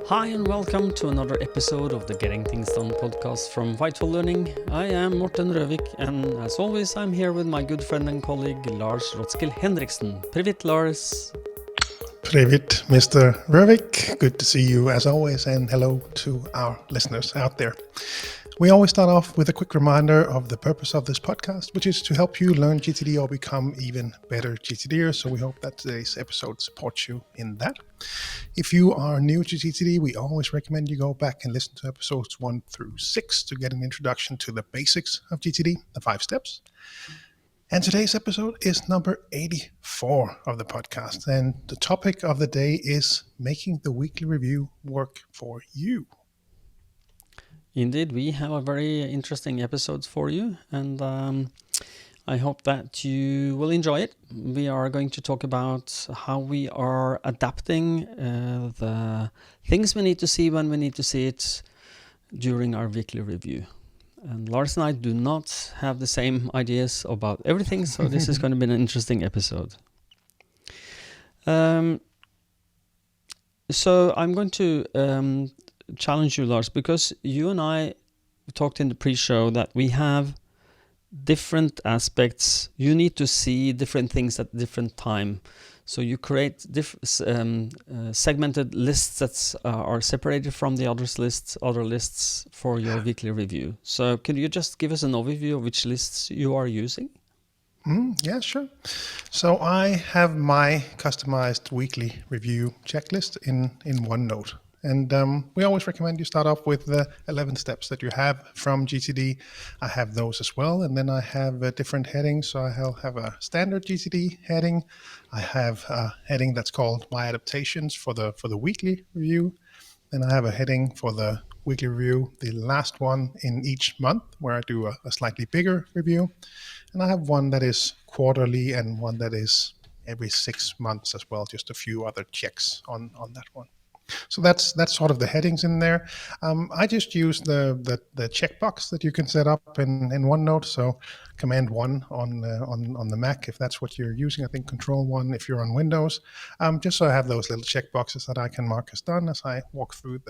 Hi and welcome to another episode of the Getting Things Done podcast from Vital Learning. I am Morten Røvik, and as always I'm here with my good friend and colleague Lars Rotskil Henriksen. Привет, Lars. Привет, Mr. Røvik. Good to see you as always, and hello to our listeners out there. We always start off with a quick reminder of the purpose of this podcast, which is to help you learn GTD or become even better GTDers. So we hope that today's episode supports you in that. If you are new to GTD, we always recommend you go back and listen to episodes 1 through 6 to get an introduction to the basics of GTD, the 5 steps. And today's episode is number 84 of the podcast. And the topic of the day is making the weekly review work for you. Indeed, we have a very interesting episode for you, and I hope that you will enjoy it. We are going to talk about how we are adapting the things we need to see when we need to see it during our weekly review. And Lars and I do not have the same ideas about everything, so this is going to be an interesting episode. So I'm going to challenge you, Lars, because you and I talked in the pre-show that we have different aspects. You need to see different things at different time. So you create segmented lists that are separated from the other lists for your weekly review. So can you just give us an overview of which lists you are using? Yeah, sure. So I have my customized weekly review checklist in OneNote. And we always recommend you start off with the 11 steps that you have from GTD. I have those as well. And then I have different headings. So I'll have a standard GTD heading. I have a heading that's called My Adaptations for the weekly review. Then I have a heading for the weekly review, the last one in each month, where I do a slightly bigger review. And I have one that is quarterly and one that is every 6 months as well, just a few other checks on that one. So that's sort of the headings in there. I just use the checkbox that you can set up in OneNote. So Command 1 on the Mac, if that's what you're using. I think Control 1 if you're on Windows. Just so I have those little checkboxes that I can mark as done as I walk through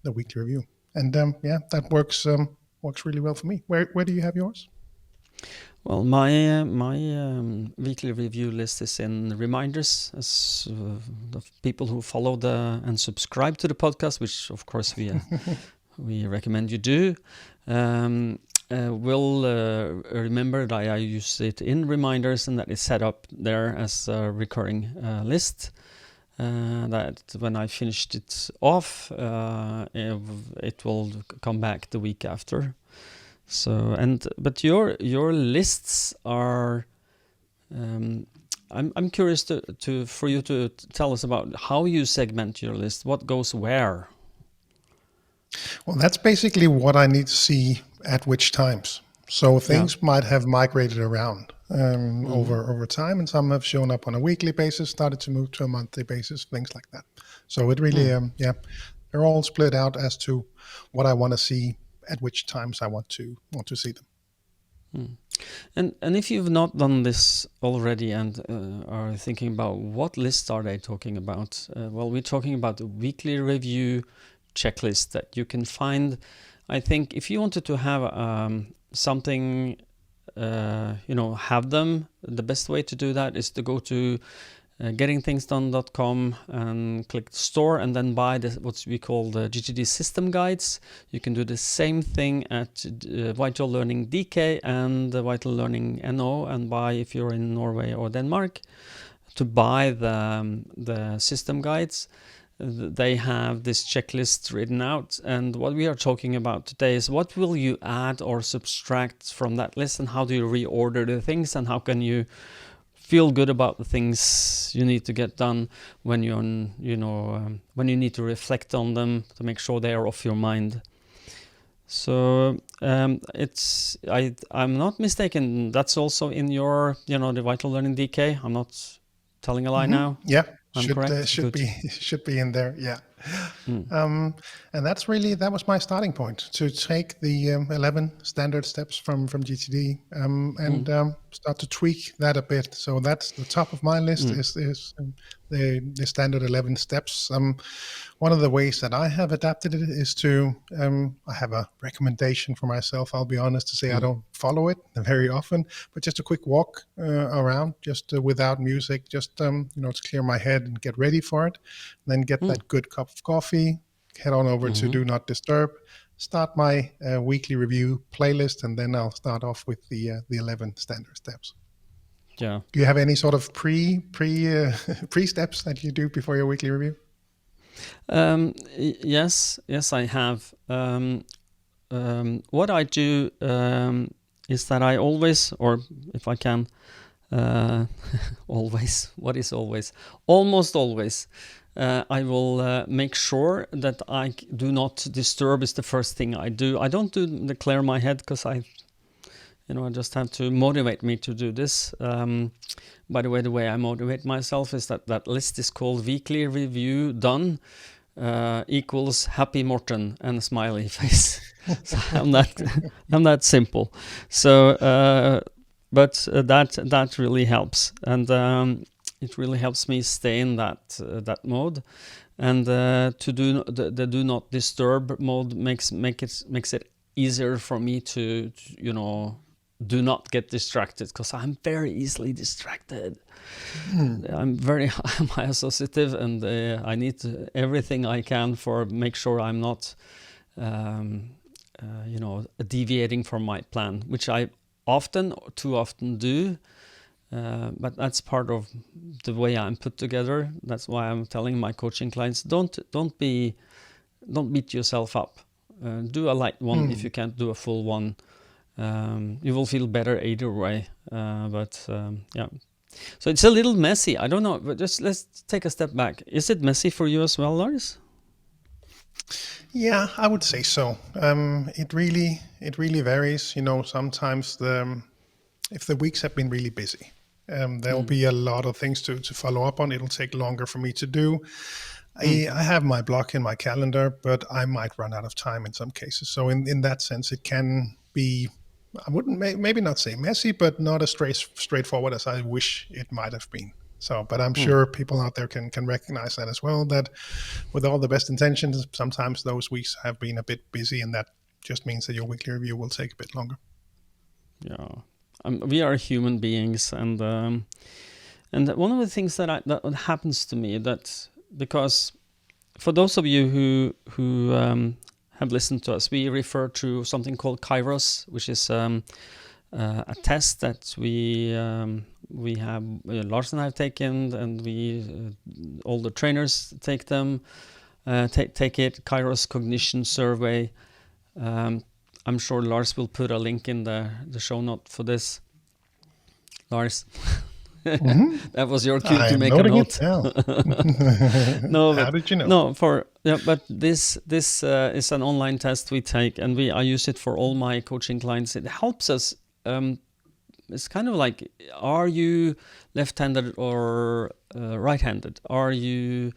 the weekly review. And that works really well for me. Where do you have yours? Well, my weekly review list is in reminders, as the people who follow and subscribe to the podcast, which of course we recommend you do, will remember that I use it in reminders and that it's set up there as a recurring list. That when I finished it off, it will come back the week after. So but your lists are. I'm curious for you to tell us about how you segment your list. What goes where? Well, that's basically what I need to see at which times. So things might have migrated around over time, and some have shown up on a weekly basis, started to move to a monthly basis, things like that. So it really, they're all split out as to what I want to see at which times I want to see them. And if you've not done this already and are thinking about what lists are they talking about, well, we're talking about the weekly review checklist that you can find. I think if you wanted to have something, have them, the best way to do that is to go to gettingthingsdone.com and click store and then buy what we call the GTD system guides. You can do the same thing at VitalLearning.eu and VitalLearning.no and buy, if you're in Norway or Denmark, to buy the system guides. They have this checklist written out, and what we are talking about today is what will you add or subtract from that list, and how do you reorder the things, and how can you feel good about the things you need to get done when when you need to reflect on them to make sure they are off your mind. So I'm not mistaken. That's also in your the Vital Learning DK. I'm not telling a lie now. Yeah, I'm correct. Should be in there. Yeah. And that was my starting point, to take the 11 standard steps from GTD, and start to tweak that a bit. So that's the top of my list, is the standard 11 steps. One of the ways that I have adapted it is to, I have a recommendation for myself, I'll be honest, to say I don't follow it very often, but just a quick walk around, just without music, just to clear my head and get ready for it. Then get that good cup of coffee, head on over to Do Not Disturb, start my weekly review playlist, and then I'll start off with the 11 standard steps. Yeah. Do you have any sort of pre steps that you do before your weekly review? Yes, I have. What I do is that I always, or if I can, always. What is always? Almost always. I will make sure that I do not disturb is the first thing I do. I don't do the clear my head, because I just have to motivate me to do this. By the way I motivate myself is that list is called Weekly Review Done equals Happy Morten and a smiley face. So I'm that simple. So, but that really helps, and it really helps me stay in that mode. And to do the do not disturb mode makes it easier for me to do not get distracted, because I'm very easily distracted. I'm very high associative, and I need everything I can for make sure I'm not deviating from my plan, which I too often do. But that's part of the way I'm put together. That's why I'm telling my coaching clients, don't beat yourself up. Do a light one if you can't do a full one. You will feel better either way. But yeah. So it's a little messy. I don't know, but let's take a step back. Is it messy for you as well, Lars? Yeah, I would say so. It really varies. Sometimes if the weeks have been really busy, there'll be a lot of things to follow up on. It'll take longer for me to do. I have my block in my calendar, but I might run out of time in some cases. So in that sense, it can be, I wouldn't maybe not say messy, but not as straightforward as I wish it might have been. So, but I'm sure people out there can recognize that as well, that with all the best intentions, sometimes those weeks have been a bit busy, and that just means that your weekly review will take a bit longer. Yeah. We are human beings, and one of the things that happens to me, that because for those of you who have listened to us, we refer to something called Kairos, which is a test that we have, Lars and I have taken, and all the trainers take them, take it. Kairos Cognition Survey. I'm sure Lars will put a link in the show note for this. Lars, that was your cue to make a note. No, how did you know? No, but this is an online test we take, and I use it for all my coaching clients. It helps us. It's kind of like, are you left-handed or right-handed? Are you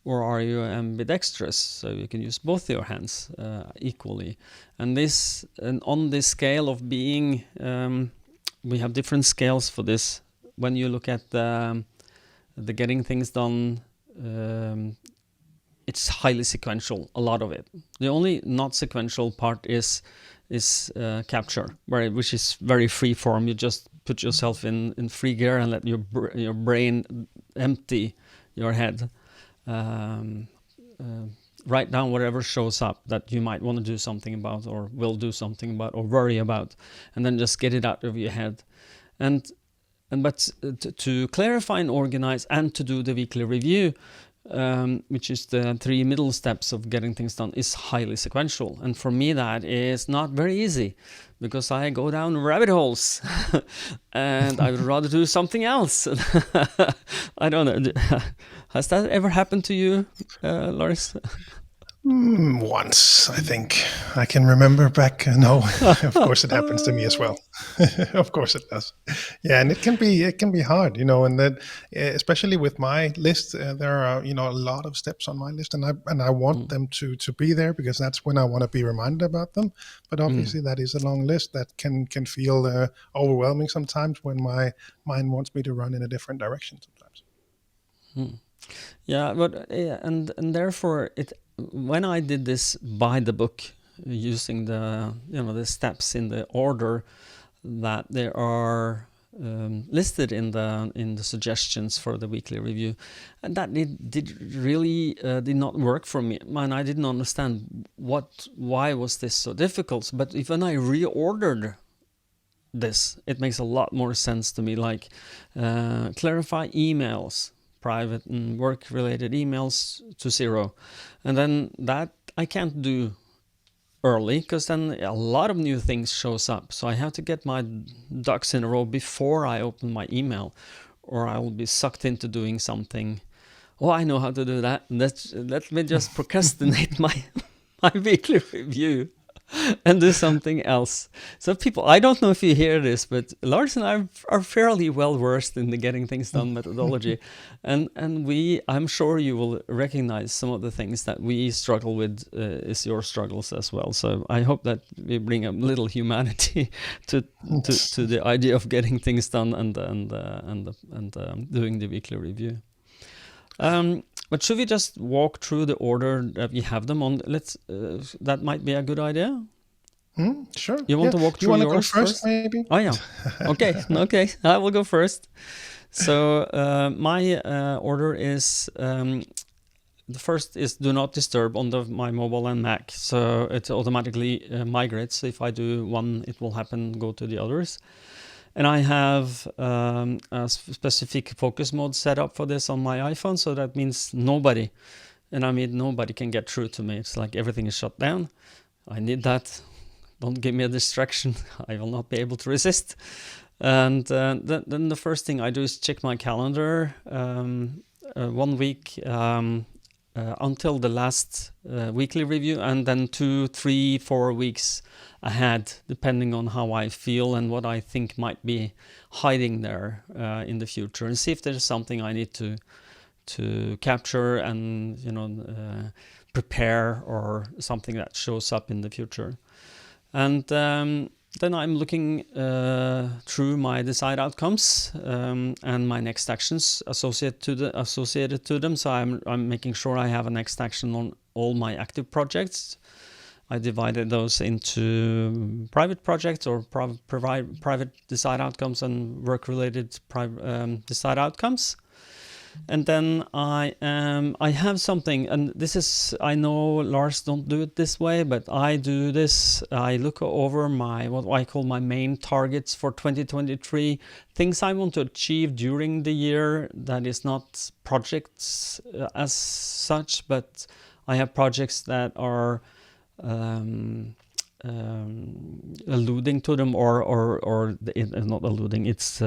ambidextrous? So you can use both your hands equally. And on this scale of being, we have different scales for this. When you look at the getting things done, it's highly sequential, a lot of it. The only not sequential part is capture, which is very free form. You just put yourself in free gear and let your brain empty your head. Write down whatever shows up that you might want to do something about, or will do something about, or worry about, and then just get it out of your head. But to clarify and organize, and to do the weekly review, which is the 3 middle steps of getting things done, is highly sequential. And for me, that is not very easy, because I go down rabbit holes and I would rather do something else. I don't know. Has that ever happened to you, Lars? Once, I think. I can remember back. No, of course it happens to me as well. Of course it does. Yeah, and it can be hard, and then especially with my list, there are a lot of steps on my list, and I want them to be there because that's when I want to be reminded about them. But obviously that is a long list that can feel overwhelming sometimes when my mind wants me to run in a different direction sometimes. Yeah, but and therefore when I did this by the book, using the steps in the order that they are listed in the suggestions for the weekly review, and that did not work for me. And I didn't understand why was this so difficult. But when I reordered this, it makes a lot more sense to me. Like clarify emails, private and work-related emails to 0, and then that I can't do early because then a lot of new things shows up. So I have to get my ducks in a row before I open my email, or I will be sucked into doing something. Oh, I know how to do that. Let me just procrastinate my weekly review and do something else. So people, I don't know if you hear this, but Lars and I are fairly well versed in the getting things done methodology, and I'm sure you will recognize some of the things that we struggle with is your struggles as well. So I hope that we bring a little humanity to the idea of getting things done and doing the weekly review. But should we just walk through the order that we have them on? That might be a good idea. Sure. You want to walk through yours? You want to go first, maybe? Oh yeah. Okay. I will go first. So my order is the first is do not disturb on my mobile and Mac. So it automatically migrates. If I do one, it will go to the others. And I have a specific focus mode set up for this on my iPhone. So that means nobody can get through to me. It's like everything is shut down. I need that. Don't give me a distraction. I will not be able to resist. And then the first thing I do is check my calendar 1 week until the last weekly review, and then 2, 3, 4 weeks ahead, depending on how I feel and what I think might be hiding there in the future, and see if there's something I need to capture and prepare, or something that shows up in the future. And then I'm looking through my desired outcomes and my next actions associated to them. So I'm making sure I have a next action on all my active projects. I divided those into private projects, or private desired outcomes, and work-related desired outcomes. And then I have something, and this is, I know Lars don't do it this way, but I do this. I look over what I call my main targets for 2023, things I want to achieve during the year. That is not projects as such, but I have projects that are alluding to them, or not alluding. It's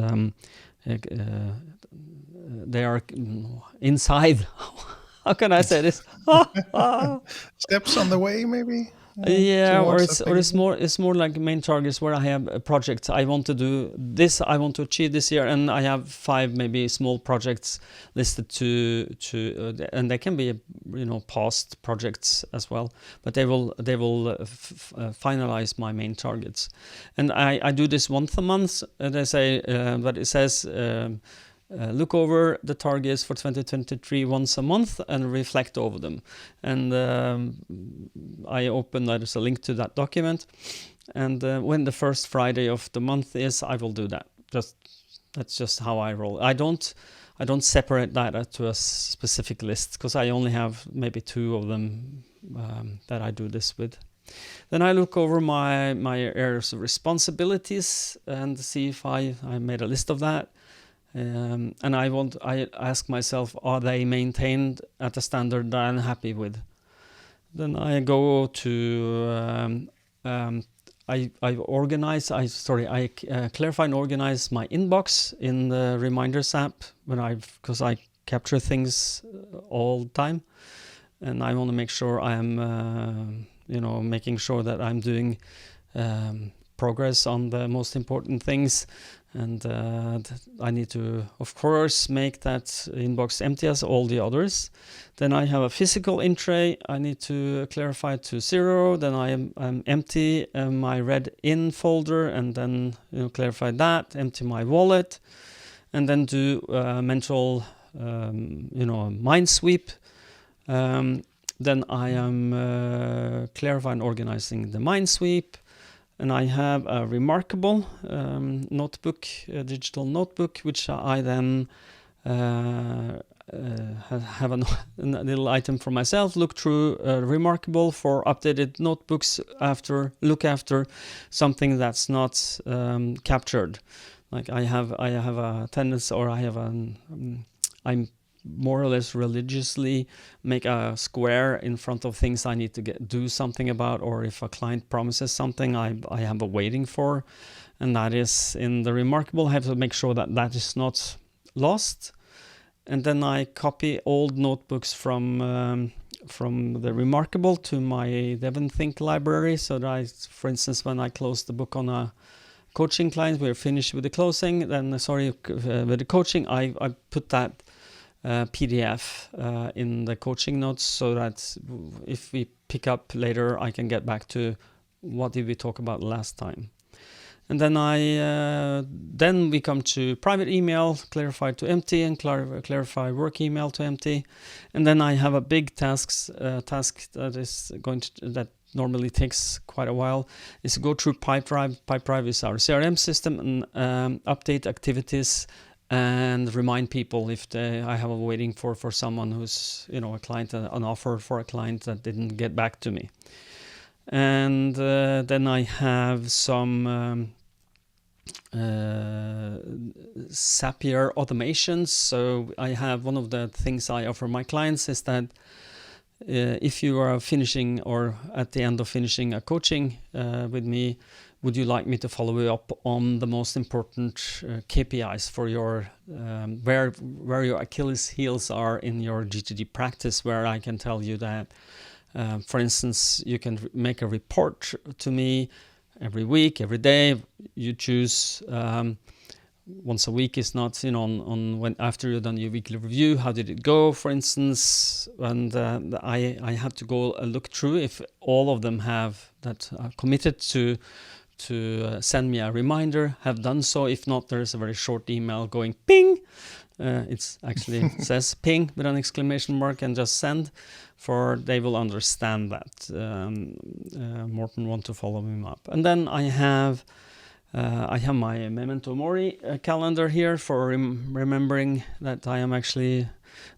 they are inside. How can I say this? Steps on the way, maybe. Yeah, or it's more like main targets where I have projects I want to do. This I want to achieve this year, and I have 5 maybe small projects listed to and they can be past projects as well, but they will finalize my main targets. And I do this once a month. They say, but it says. Look over the targets for 2023 once a month and reflect over them. And I open, there's a link to that document. And when the first Friday of the month is, I will do that. That's just how I roll. I don't separate that to a specific list, because I only have maybe 2 of them that I do this with. Then I look over my areas of responsibilities and see if I made a list of that. And I ask myself, are they maintained at a standard that I'm happy with? Then I go to I clarify and organize my inbox in the reminders app because I capture things all the time. and I want to make sure I am, making sure that I'm doing progress on the most important things. And I need to, of course, make that inbox empty as all the others. Then I have a physical in tray. I need to clarify to 0. Then I'm empty my red in folder, and then clarify that. Empty my wallet, and then do mental, mind sweep. Then I am clarifying, organizing the mind sweep. And I have a remarkable notebook, a digital notebook, which I then have a little item for myself. Look through remarkable for updated notebooks look after something that's not captured. Like I have a tendency, or I'm more or less religiously make a square in front of things I need to do something about, or if a client promises something I have a waiting for, and that is in the remarkable. I have to make sure that is not lost. And then I copy old notebooks from the remarkable to my DevonThink library, so that for instance, when I close the book on a coaching client, we're finished with the closing, then with the coaching, I put that PDF in the coaching notes, so that if we pick up later, I can get back to what did we talk about last time. And then then we come to private email, clarify to empty, and clarify work email to empty. And then I have a big task that is that normally takes quite a while, is to go through Pipedrive. Pipedrive is our CRM system, and update activities and remind people if I have a waiting for someone who's a client, an offer for a client that didn't get back to me. And then I have some Zapier automations. So I have, one of the things I offer my clients is that if you are finishing or at the end of finishing a coaching with me, would you like me to follow you up on the most important KPIs for your where your Achilles heels are in your GTD practice, where I can tell you that, for instance, you can make a report to me every week, every day. You choose once a week is not on when after you've done your weekly review, how did it go, for instance, and I have to go look through if all of them have that committed to send me a reminder, have done so. If not, there's a very short email going ping. It's actually says ping with an exclamation mark, and just send, for they will understand that Morten want to follow him up. And then I have my Memento Mori calendar here for remembering that I am actually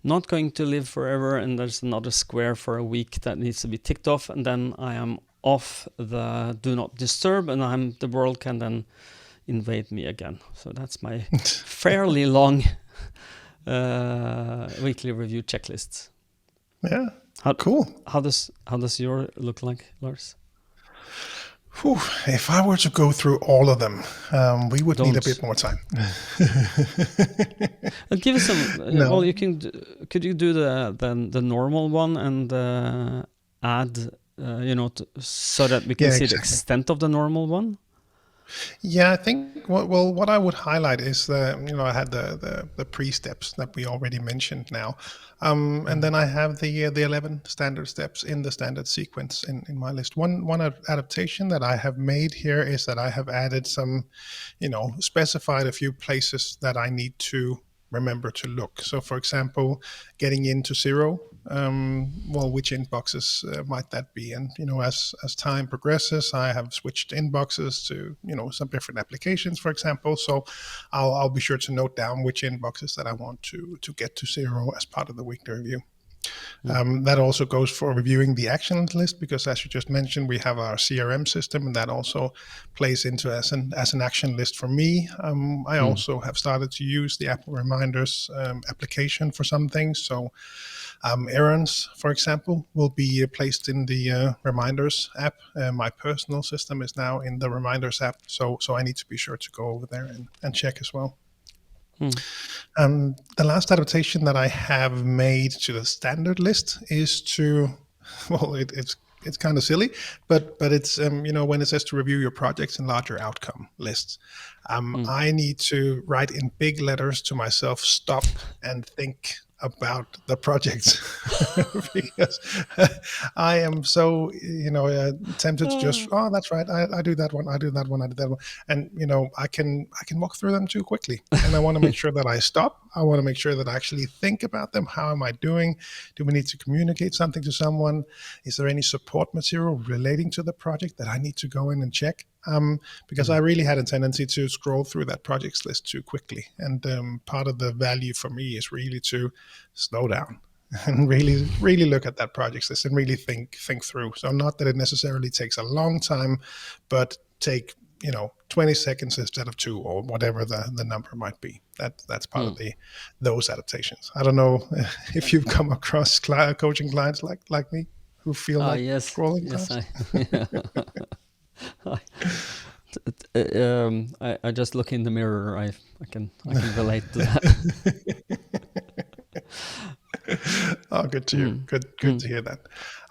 not going to live forever, and there's another square for a week that needs to be ticked off, and then I am off the do not disturb, and the world can then invade me again. So that's my fairly long weekly review checklist. Yeah, cool. How does your look like, Lars? Whew, if I were to go through all of them, we would need a bit more time. I'll give you some. No. Well, you can. Could you do the normal one and add? So that we can see the extent of the normal one. Yeah, I think what I would highlight is I had the pre-steps that we already mentioned now, and then I have the 11 standard steps in the standard sequence in my list. One adaptation that I have made here is that I have added some, specified a few places that I need to remember to look. So, for example, getting into 0. Which inboxes might that be? And as time progresses, I have switched inboxes to some different applications, for example. So I'll be sure to note down which inboxes that I want to get to 0 as part of the weekly review. That also goes for reviewing the action list, because as you just mentioned, we have our CRM system, and that also plays into as an action list for me. I also have started to use the Apple Reminders application for some things. So errands, for example, will be placed in the Reminders app. My personal system is now in the Reminders app, so I need to be sure to go over there and check as well. The last adaptation that I have made to the standard list is to, well, it's kind of silly, but it's when it says to review your projects in larger outcome lists, I need to write in big letters to myself, stop and think about the projects because I am so tempted to just that's right, I do that one, I do that one, I do that one, and I can walk through them too quickly, and I want to make sure that I stop. I want to make sure that I actually think about them. How am I doing? Do we need to communicate something to someone? Is there any support material relating to the project that I need to go in and check? Because I really had a tendency to scroll through that projects list too quickly. And part of the value for me is really to slow down and really look at that projects list and really think through. So not that it necessarily takes a long time, but take 20 seconds instead of 2, or whatever the number might be. That's part of those adaptations. I don't know if you've come across coaching clients like me who feel like scrolling fast. I just look in the mirror. I can relate to that. Oh, good to hear. Good to hear that.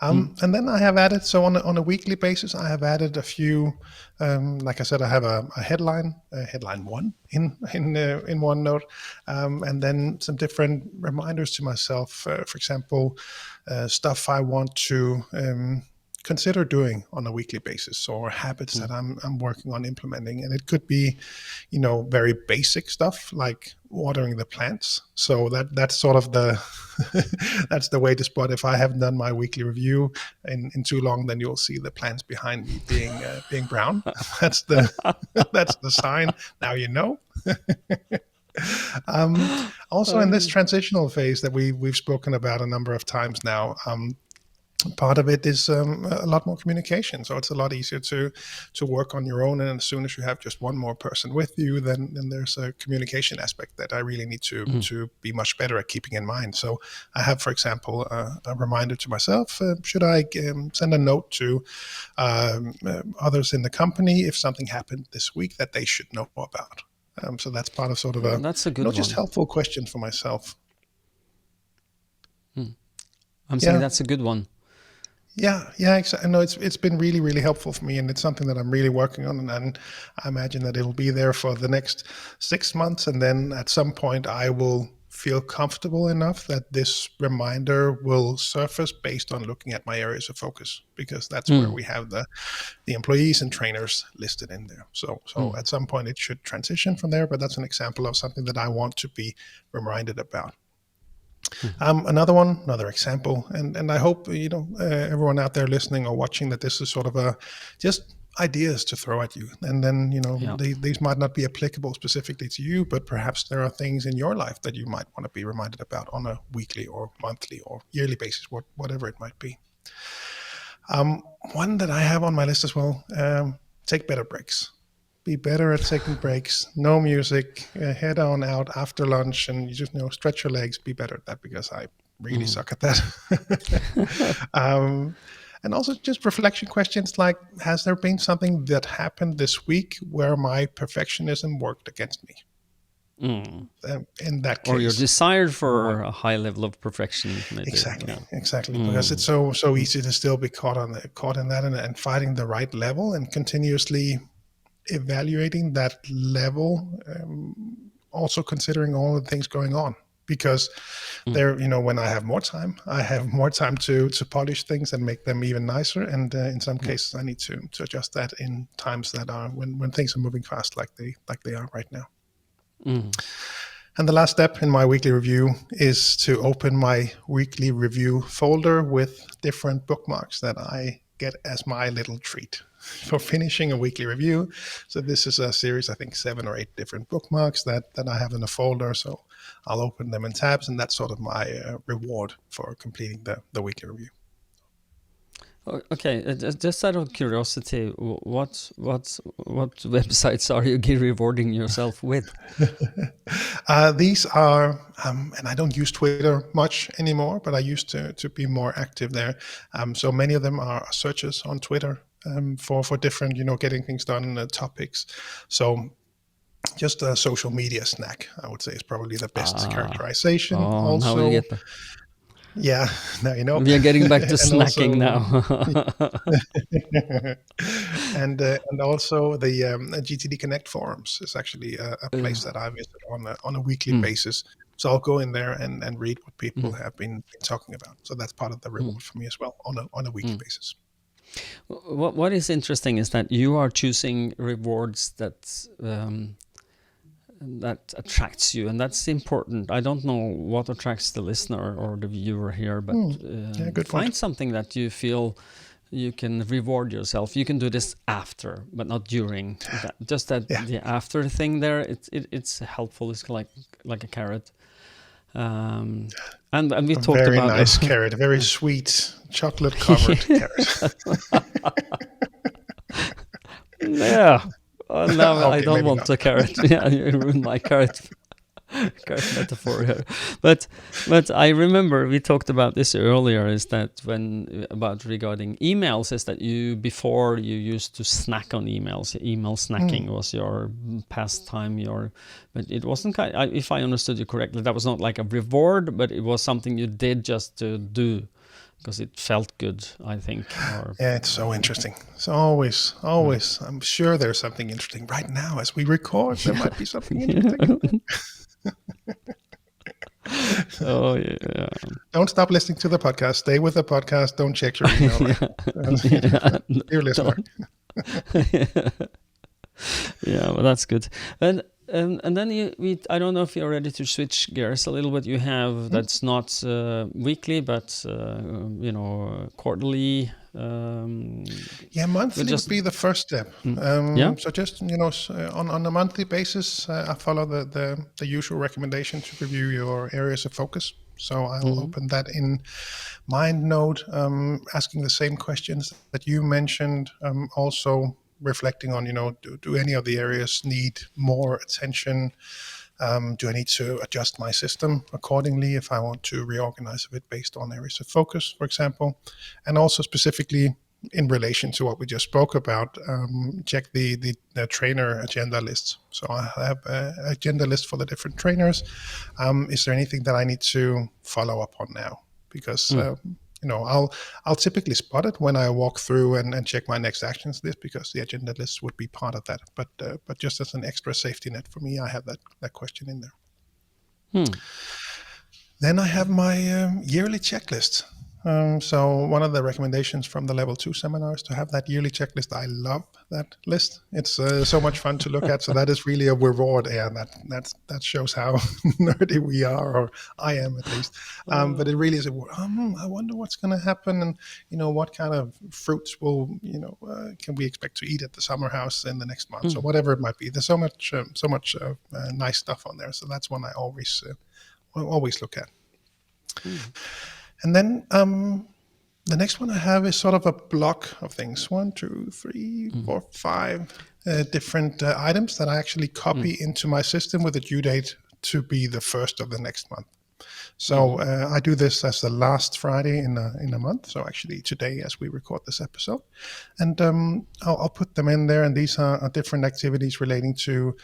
And then I have added, so on a weekly basis, I have added a few. Like I said, I have a headline 1 in OneNote, and then some different reminders to myself. For example, stuff I want to consider doing on a weekly basis, or habits that I'm working on implementing. And it could be, very basic stuff like watering the plants. So that's sort of the that's the way to spot if I haven't done my weekly review in too long. Then you'll see the plants behind me being brown. That's the sign. Now you know. Also, in this transitional phase that we've spoken about a number of times now, part of it is a lot more communication. So it's a lot easier to work on your own. And as soon as you have just one more person with you, then there's a communication aspect that I really need to be much better at keeping in mind. So I have, for example, a reminder to myself, should I send a note to others in the company if something happened this week that they should know about? So that's part of sort of that's a good not one. just helpful question for myself. I'm saying that's a good one. Yeah, exactly. No, it's been really helpful for me, and it's something that I'm really working on, and I imagine that it'll be there for the next 6 months, and then at some point I will feel comfortable enough that this reminder will surface based on looking at my areas of focus, because that's where we have the employees and trainers listed in there. So at some point it should transition from there, but that's an example of something that I want to be reminded about. Another example, and I hope everyone out there listening or watching that this is sort of just ideas to throw at you, and then these might not be applicable specifically to you, but perhaps there are things in your life that you might want to be reminded about on a weekly or monthly or yearly basis, whatever it might be. One that I have on my list as well: take better breaks. Be better at taking breaks. No music. Head on out after lunch, and you just stretch your legs. Be better at that, because I really suck at that. And also just reflection questions like: has there been something that happened this week where my perfectionism worked against me? In that case, or your desire for a high level of perfection, maybe. Exactly, because it's so easy to still be caught in that and finding the right level and continuously evaluating that level, also considering all the things going on, because there, when I have more time to polish things and make them even nicer, and in some cases I need to adjust that in times that are when things are moving fast like they are right now. And the last step in my weekly review is to open my weekly review folder with different bookmarks that I get as my little treat for finishing a weekly review. So this is a series, I think 7 or 8 different bookmarks that I have in a folder. So I'll open them in tabs, and that's sort of my reward for completing the weekly review. Okay, just out of curiosity, what websites are you rewarding yourself with? These are, and I don't use Twitter much anymore, but I used to be more active there. So many of them are searches on Twitter for different, getting things done topics. So just a social media snack, I would say, is probably the best characterization. Oh, now we Also, get the, yeah, now you know. we are getting back to And snacking also, now. and also the GTD Connect forums is actually a place that I visit on a weekly Mm, basis. So I'll go in there and read what people mm, have been talking about. So that's part of the mm, reward for me as well on a weekly mm. basis. What is interesting is that you are choosing rewards that attracts you, and that's important. I don't know what attracts the listener or the viewer here, but Yeah, good point. find something that you feel you can reward yourself. You can do this after, but not during. Just that Yeah, the after thing there, it's helpful. It's like a carrot. And we a talked very about nice carrot, a very sweet chocolate covered carrot. yeah. Now I Okay, don't maybe want not. a carrot. Yeah, you ruined my carrot metaphor here. But I remember we talked about this earlier. Is that when about regarding emails? Is that you before you used to snack on emails? Email snacking was your pastime. But it wasn't. If I understood you correctly, that was not like a reward, but it was something you did just to do because it felt good. I think. Or Yeah, it's so interesting. It's always, always. I'm sure there's something interesting right now as we record. There might be something interesting. Oh yeah. Don't stop listening to the podcast. Stay with the podcast. Don't check your email. Right? Dear listener. Yeah, well, that's good. And then I don't know if you're ready to switch gears a little bit. You have that's not weekly, but quarterly. Yeah, monthly just would be the first step. yeah. So just on a monthly basis, I follow the usual recommendation to review your areas of focus. So I'll open that in MindNote, asking the same questions that you mentioned. Also reflecting on, do any of the areas need more attention? Do I need to adjust my system accordingly if I want to reorganize a bit based on areas of focus, for example? And also specifically in relation to what we just spoke about, check the trainer agenda lists. So I have an agenda list for the different trainers. Is there anything that I need to follow up on now? Because I'll typically spot it when I walk through and check my next actions list, because the agenda list would be part of that. But just as an extra safety net for me, I have that question in there. Then I have my yearly checklist. So one of the recommendations from the level 2 seminar is to have that yearly checklist. I love that list. It's so much fun to look at. So that is really a reward. Yeah, that shows how nerdy we are, or I am at least. But it really is a I wonder what's going to happen, and what kind of fruits will can we expect to eat at the summer house in the next month, or whatever it might be. There's so much nice stuff on there. So that's one I always look at. And then the next one I have is sort of a block of things. 1, 2, 3, 4, 5 different items that I actually copy into my system with a due date to be the first of the next month. So I do this as the last Friday in a month. So actually today, as we record this episode, and I'll put them in there. And these are different activities relating to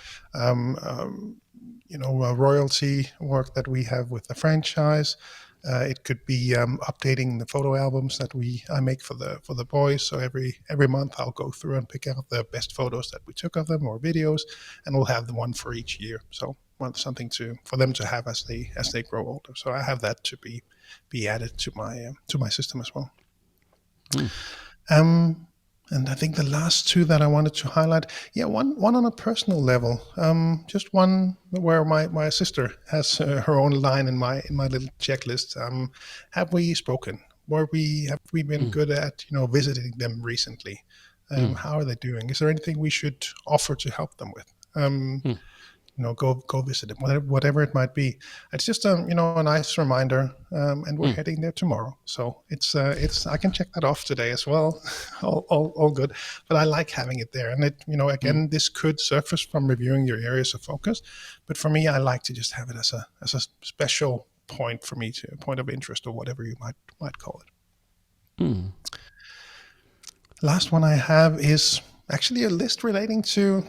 royalty work that we have with the franchise. It could be updating the photo albums that I make for the boys. So every month I'll go through and pick out the best photos that we took of them, or videos, and we'll have the one for each year. So something for them to have as they grow older. So I have that to be added to my system as well. And I think the last two that I wanted to highlight, one on a personal level, just one where my sister has her own line in my little checklist. Have we spoken? Have we been good at visiting them recently? How are they doing? Is there anything we should offer to help them with? Go visit them, whatever it might be. It's just a nice reminder, and we're heading there tomorrow. So it's I can check that off today as well. all good. But I like having it there, and it again, this could surface from reviewing your areas of focus, but for me, I like to just have it as a special point for me, to a point of interest, or whatever you might call it. Last one I have is Actually, a list relating to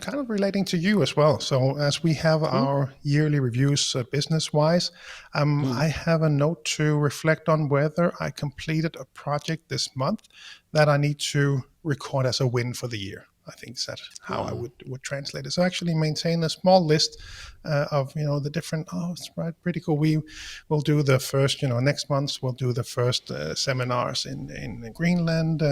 you as well. So as we have our yearly reviews business-wise, I have a note to reflect on whether I completed a project this month that I need to record as a win for the year. I think that's how I would translate it. So actually maintain a small list of the different. Oh, it's right, pretty cool. We will do the first. Next month we'll do the first seminars in Greenland.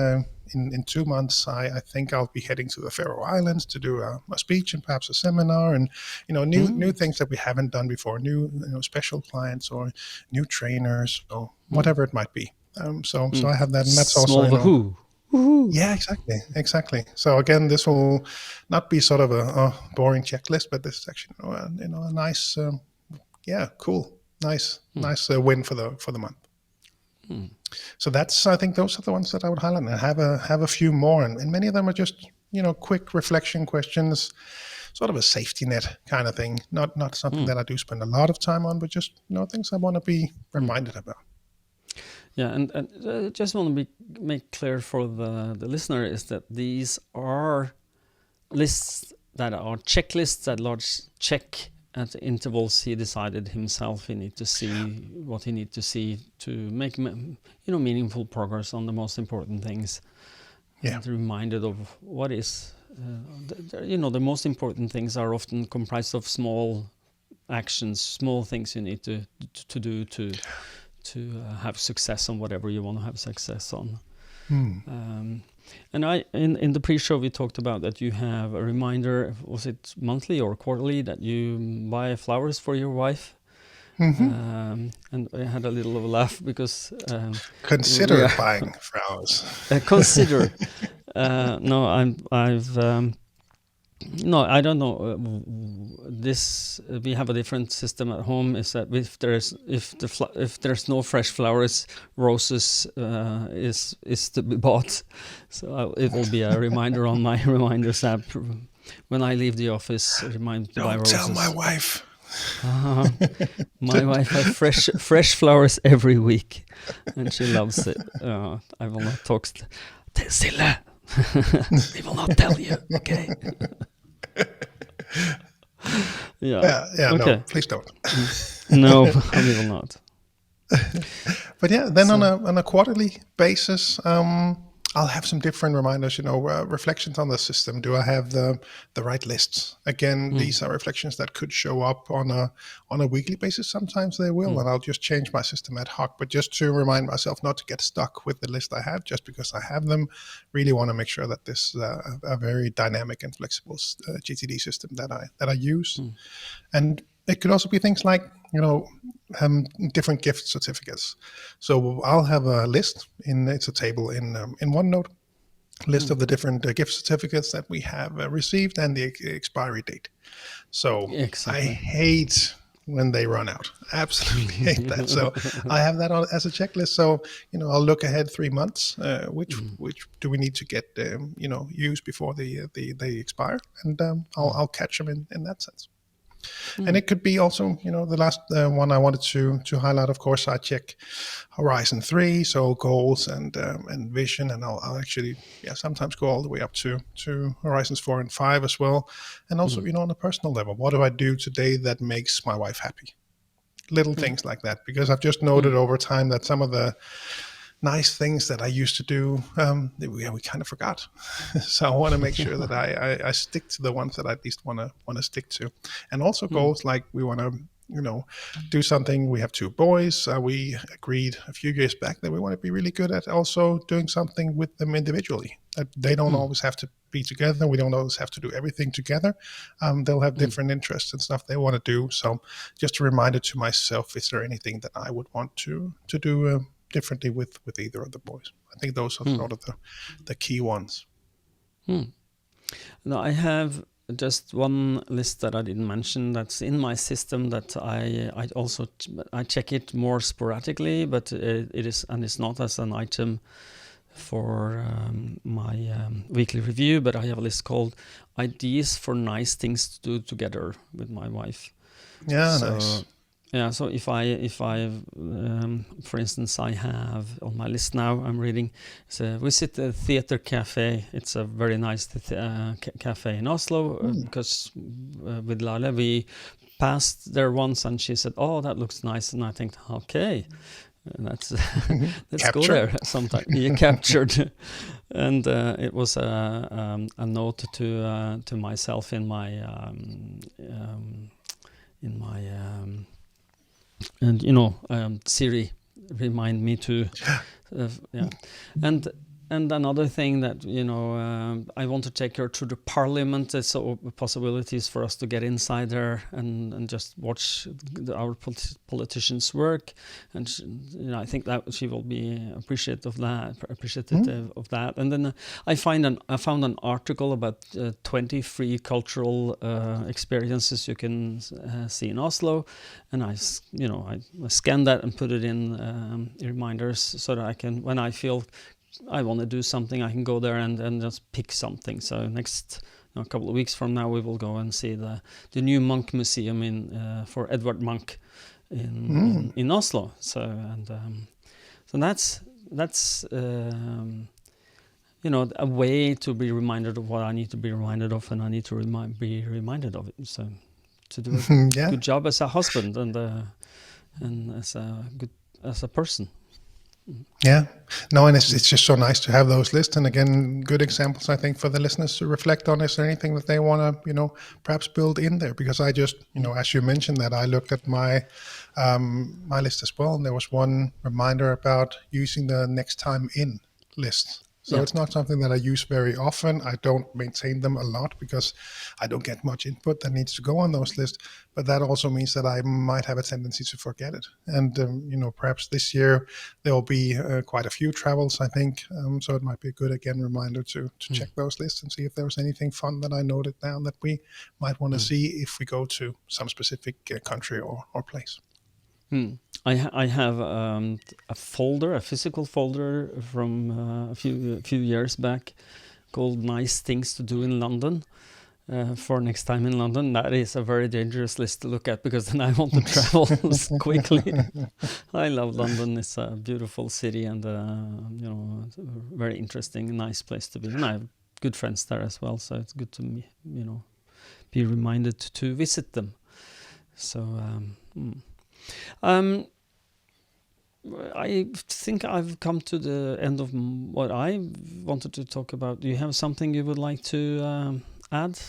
In 2 months, I think I'll be heading to the Faroe Islands to do a speech and perhaps a seminar, and new things that we haven't done before, new special clients or new trainers or whatever it might be. So I have that, and that's Small also woohoo. Woohoo. yeah, exactly. So again, this will not be sort of a boring checklist, but this is actually a nice, cool, nice win for the month. So I think those are the ones that I would highlight, and have a few more, and many of them are just quick reflection questions, sort of a safety net kind of thing. Not something that I do spend a lot of time on, but just things I want to be reminded about. Yeah, and just want to make clear for the listener is that these are lists that are checklists that Lars check at intervals he decided himself he need to see what he need to see to make meaningful progress on the most important things. Yeah. And reminded of what is the most important things are often comprised of small actions, small things you need to do to have success on whatever you want to have success on. And in the pre-show we talked about that you have a reminder, was it monthly or quarterly, that you buy flowers for your wife? And I had a little of a laugh because consider buying flowers. Consider. No, I don't know. This we have a different system at home. Is that if there's no fresh flowers, roses is to be bought. So it will be a reminder on my reminders app when I leave the office. Remind to buy roses. Don't tell my wife. My wife has fresh flowers every week, and she loves it. I will not talk. Silla. We will not tell you, okay? Yeah. Okay. No, please don't. No, we will not. But yeah, then on a quarterly basis, I'll have some different reminders, reflections on the system. Do I have the right lists? Again, these are reflections that could show up on a weekly basis. Sometimes they will, and I'll just change my system ad hoc. But just to remind myself not to get stuck with the list I have just because I have them. Really want to make sure that this is a very dynamic and flexible GTD system that I use. And it could also be things like, different gift certificates. So I'll have a list it's a table in OneNote, list of the different gift certificates that we have received and the expiry date. So exactly. I hate when they run out. Absolutely hate that. So I have that as a checklist. So, I'll look ahead 3 months, which do we need to get, used before they expire, and I'll catch them in that sense. And it could be also, the last one I wanted to highlight, of course, I check Horizon 3, so goals and vision, and I'll actually, sometimes go all the way up to Horizons 4 and 5 as well. And also, on a personal level, what do I do today that makes my wife happy? Little things like that, because I've just noted over time that some of the nice things that I used to do, we kind of forgot. So I want to make sure that I stick to the ones that I at least want to stick to. And also goals like we want to, do something. We have 2 boys. We agreed a few years back that we want to be really good at also doing something with them individually. That they don't always have to be together. We don't always have to do everything together. They'll have different interests and stuff they want to do. So just a reminder to myself, is there anything that I would want to do differently with either of the boys? I think those are sort of the key ones. Now I have just one list that I didn't mention that's in my system that I also check it more sporadically, but it's not as an item for my weekly review, but I have a list called ideas for nice things to do together with my wife. Yeah, nice. Yeah, so if I for instance, I have on my list now, I'm reading, visit the theater cafe. It's a very nice cafe in Oslo, because with Lale we passed there once and she said, oh, that looks nice, and I think, okay, that's let's go there sometime. Yeah, captured. And it was a note to myself in my and Siri remind me to yeah. And another thing that I want to take her to the parliament. There's possibilities for us to get inside there and just watch our politicians work, and I think that she will be appreciative of that. And then I found an article about 20 free cultural experiences you can see in Oslo, and I scanned that and put it in reminders so that I can, when I feel I want to do something, I can go there and just pick something. So next a couple of weeks from now, we will go and see the new Munch Museum for Edvard Munch in Oslo. So that's a way to be reminded of what I need to be reminded of, and I need to be reminded of it. So to do a good job as a husband and as a person. Yeah, no, and it's just so nice to have those lists. And again, good examples, I think, for the listeners to reflect on. Is there anything that they want to, perhaps build in there? Because I just, as you mentioned that, I looked at my my list as well, and there was one reminder about using the next time in list. So it's not something that I use very often. I don't maintain them a lot because I don't get much input that needs to go on those lists. But that also means that I might have a tendency to forget it. And, perhaps this year there will be quite a few travels, I think. So it might be a good, again, reminder to check those lists and see if there was anything fun that I noted down that we might want to see if we go to some specific country or place. I have a physical folder from a few years back called "Nice Things to Do in London" for next time in London. That is a very dangerous list to look at because then I want to travel quickly. I love London. It's a beautiful city and very interesting, nice place to be. And I have good friends there as well, so it's good to be reminded to visit them. So. I think I've come to the end of what I wanted to talk about. Do you have something you would like to add?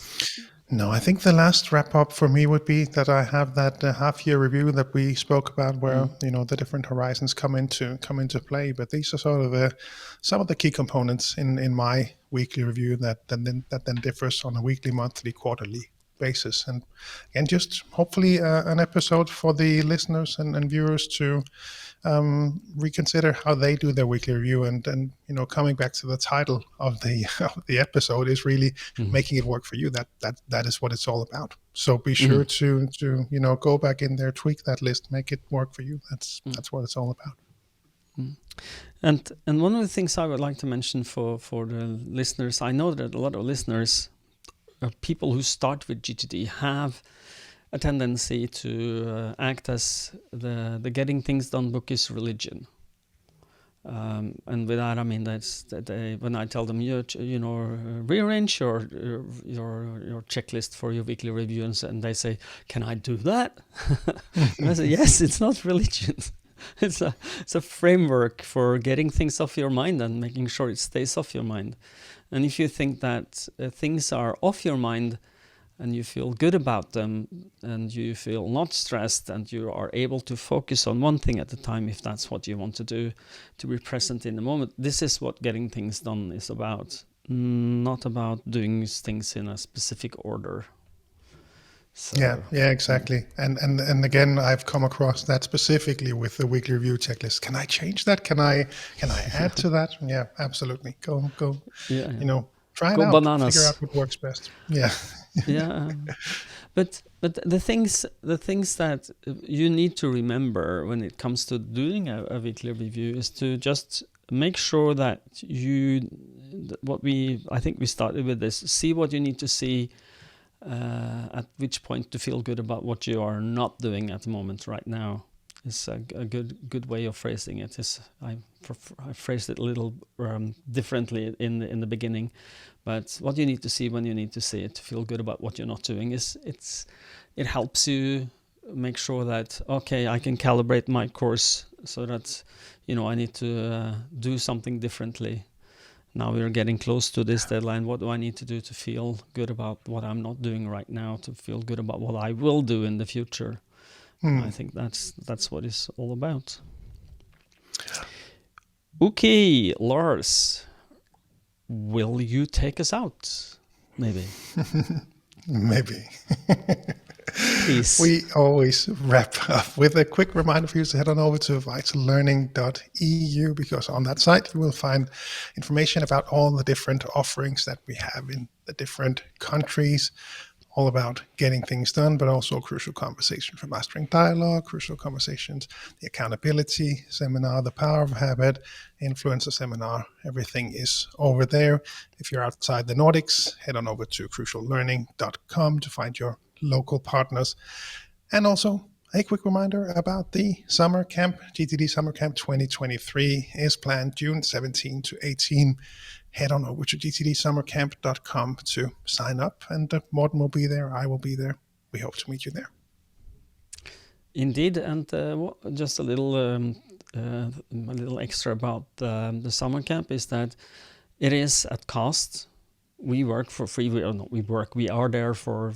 No, I think the last wrap up for me would be that I have that half-year review that we spoke about, where the different horizons come into play. But these are sort of some of the key components in my weekly review that then differs on a weekly, monthly, quarterly basis. And just hopefully an episode for the listeners and viewers to reconsider how they do their weekly review, and coming back to the title of the episode is really making it work for you. That is what it's all about. So be sure to go back in there, tweak that list, make it work for you. That's what it's all about. And one of the things I would like to mention for the listeners, I know that a lot of listeners, people who start with GTD, have a tendency to act as the getting things done book is religion, and with that I mean that when I tell them rearrange your checklist for your weekly review, and they say, "Can I do that?" And I say, "Yes, it's not religion. It's a framework for getting things off your mind and making sure it stays off your mind. And if you think that things are off your mind, and you feel good about them, and you feel not stressed, and you are able to focus on one thing at a time, if that's what you want to do, to be present in the moment, this is what getting things done is about, not about doing things in a specific order." So, yeah, exactly. And again, I've come across that specifically with the weekly review checklist. Can I change that? Can I add to that? Yeah, absolutely. Go. Yeah. Try it Go out. bananas. Figure out what works best. Yeah. Yeah. But the things that you need to remember when it comes to doing a weekly review is to just make sure that I think we started with this, see what you need to see, at which point to feel good about what you are not doing at the moment right now. Is a good way of phrasing it. I phrased it a little differently in the beginning, but what you need to see when you need to see it to feel good about what you're not doing it helps you make sure that, okay, I can calibrate my course so that I need to do something differently. Now we're getting close to this deadline. What do I need to do to feel good about what I'm not doing right now, to feel good about what I will do in the future? I think that's what it's all about. Okay, Lars, will you take us out? Maybe. Maybe. Please. We always wrap up with a quick reminder for you to head on over to VitalLearning.eu, because on that site you will find information about all the different offerings that we have in the different countries, all about getting things done, but also Crucial Conversation for Mastering Dialogue, Crucial Conversations, the Accountability Seminar, the Power of Habit, Influencer Seminar. Everything is over there. If you're outside the Nordics, head on over to cruciallearning.com to find your local partners. And also a quick reminder about the summer camp. GTD Summer Camp 2023 is planned June 17 to 18. Head on over to gtdsummercamp.com to sign up, and Morten will be there, I will be there. We hope to meet you there. Indeed, and just a little extra about the summer camp is that it is at cost. We work for free. We are there for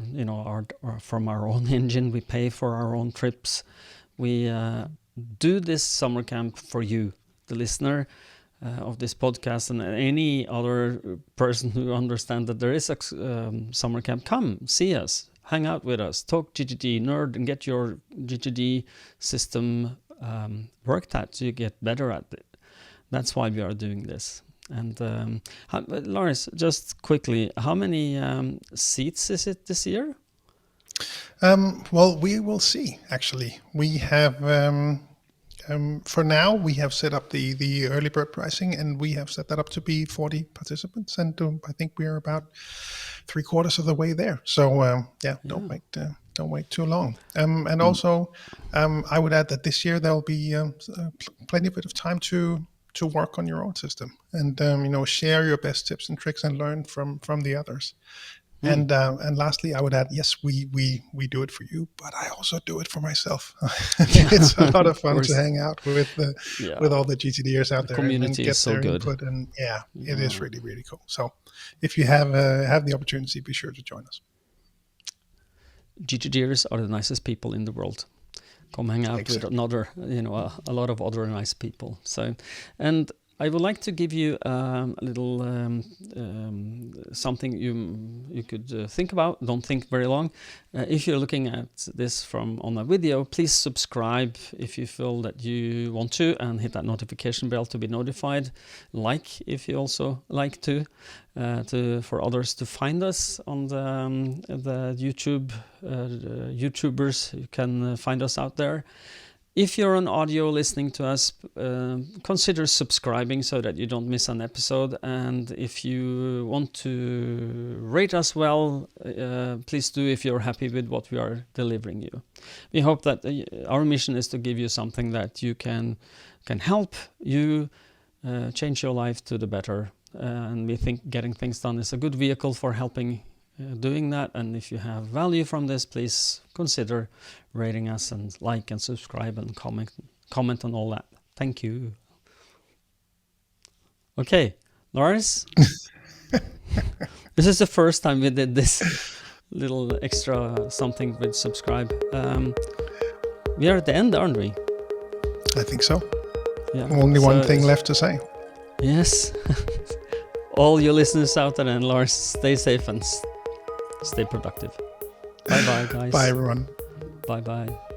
from our own engine. We pay for our own trips. We do this summer camp for you, the listener of this podcast, and any other person who understands that there is a summer camp. Come see us, hang out with us, talk GTD nerd, and get your GTD system worked at so you get better at it. That's why we are doing this. And Lars, just quickly, how many seats is it this year? Well, we will see. Actually, we have. For now, we have set up the early bird pricing, and we have set that up to be 40 participants, and I think we are about 3/4 of the way there. So don't wait too long. And also, I would add that this year there will be plenty of bit of time to work on your own system, and share your best tips and tricks and learn from the others. And lastly, I would add, yes, we do it for you, but I also do it for myself. It's a lot of fun to hang out with all the GTDers out there. Community and get is so their good. Input, and it is really, really cool. So if you have the opportunity, be sure to join us. GTDers are the nicest people in the world. Come hang out with another, a lot of other nice people. So, and I would like to give you a little something you could think about. Don't think very long. If you're looking at this on a video, please subscribe if you feel that you want to, and hit that notification bell to be notified. Like if you also like to for others to find us on the YouTube YouTubers. You can find us out there. If you're on audio listening to us, consider subscribing so that you don't miss an episode. And if you want to rate us well, please do if you're happy with what we are delivering you. We hope that our mission is to give you something that you can help you change your life to the better. And we think getting things done is a good vehicle for helping doing that. And if you have value from this, please consider rating us and like and subscribe and comment on all that. Thank you. Okay, Lars. This is the first time we did this little extra something with subscribe. We are at the end, aren't we? I think so. Yeah. Only one thing left to say. Yes. All your listeners out there, and Lars, stay safe and stay productive. Bye-bye, guys. Bye, everyone. Bye-bye.